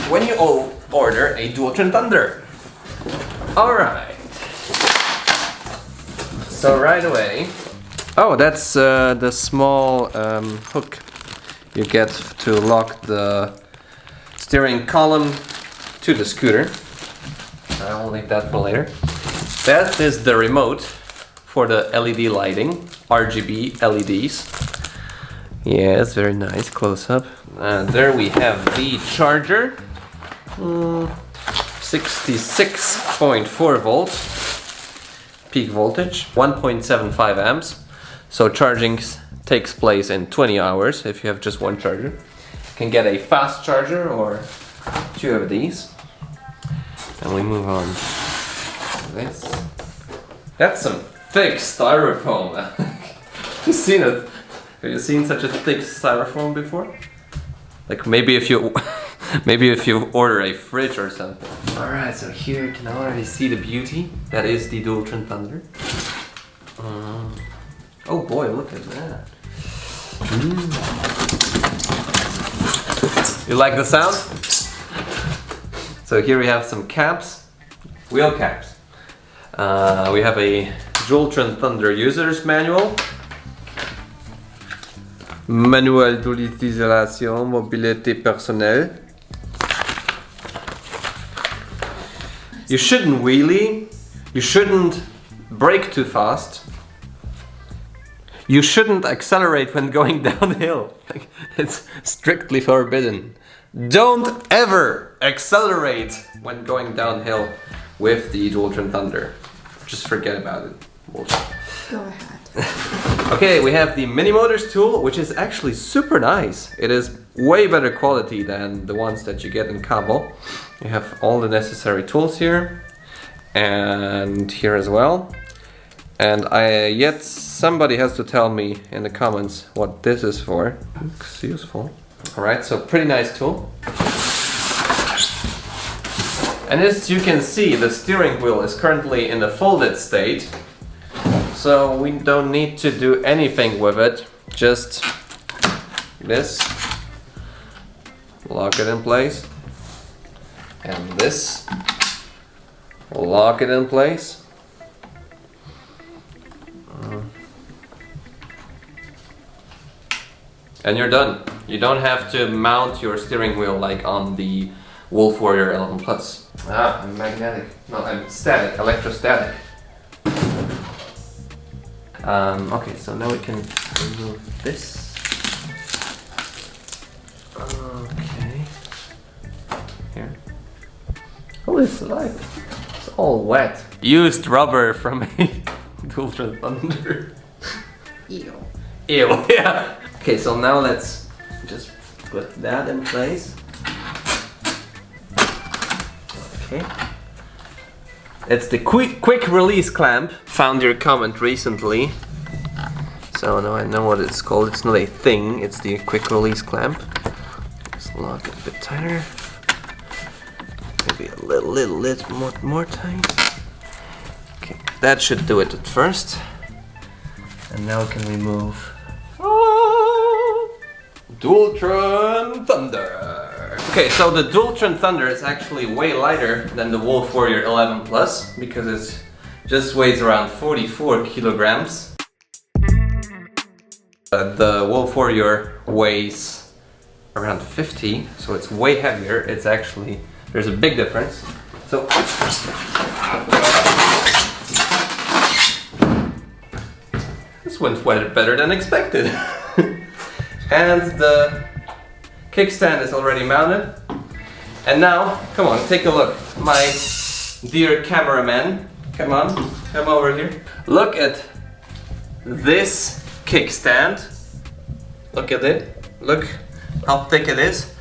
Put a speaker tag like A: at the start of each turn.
A: when you order a Dualtron Thunder. Alright. So right away... Oh, that's the small hook you get to lock the steering column to the scooter. I'll leave that for later. That is the remote for the LED lighting, RGB LEDs. Yeah, it's very nice, close up. There we have the charger. 66.4 volts peak voltage, 1.75 amps. So charging takes place in 20 hours if you have just one charger. You can get a fast charger or two of these. And we move on to this. That's some thick styrofoam. You seen it? Have you seen such a thick styrofoam before? Like maybe if you order a fridge or something. Alright, so here you can already see the beauty. That is the Dualtron Thunder. Oh boy, look at that. You like the sound? So here we have some caps, wheel caps. We have a Dualtron Thunder user's manual. Manuel d'utilisation, mobilité personnelle. You shouldn't wheelie. You shouldn't brake too fast. You shouldn't accelerate when going downhill. It's strictly forbidden. Don't ever accelerate when going downhill with the Dualtron Thunder. Just forget about it. Bullshit.
B: Go ahead.
A: Okay, we have the Mini Motors tool, which is actually super nice. It is way better quality than the ones that you get in Cabo. You have all the necessary tools here and here as well. And yet somebody has to tell me in the comments what this is for. Looks useful. Alright, so pretty nice tool. And as you can see, the steering wheel is currently in the folded state. So we don't need to do anything with it. Just this. Lock it in place. And this. Lock it in place. And you're done. You don't have to mount your steering wheel like on the Wolf Warrior 11 Plus. Ah, I'm magnetic. No, I'm static, electrostatic. Okay, so now we can remove this. Okay. Here. Oh, it's like it's all wet. Used rubber from a Dualtron Thunder.
B: Ew.
A: Ew, yeah. Okay, so now let's just put that in place. Okay. It's the quick release clamp. Found your comment recently. So now I know what it's called. It's not a thing, it's the quick release clamp. Just lock it a bit tighter. Maybe a little more tight. Okay, that should do it at first. And now we can remove Dualtron Thunder. Okay, so the Dualtron Thunder is actually way lighter than the Wolf Warrior 11 Plus because it just weighs around 44 kilograms. The Wolf Warrior weighs around 50, so it's way heavier. It's actually, there's a big difference. So this went better than expected. And the kickstand is already mounted. And now, come on, take a look. My dear cameraman, come over here. Look at this kickstand. Look at it. Look how thick it is.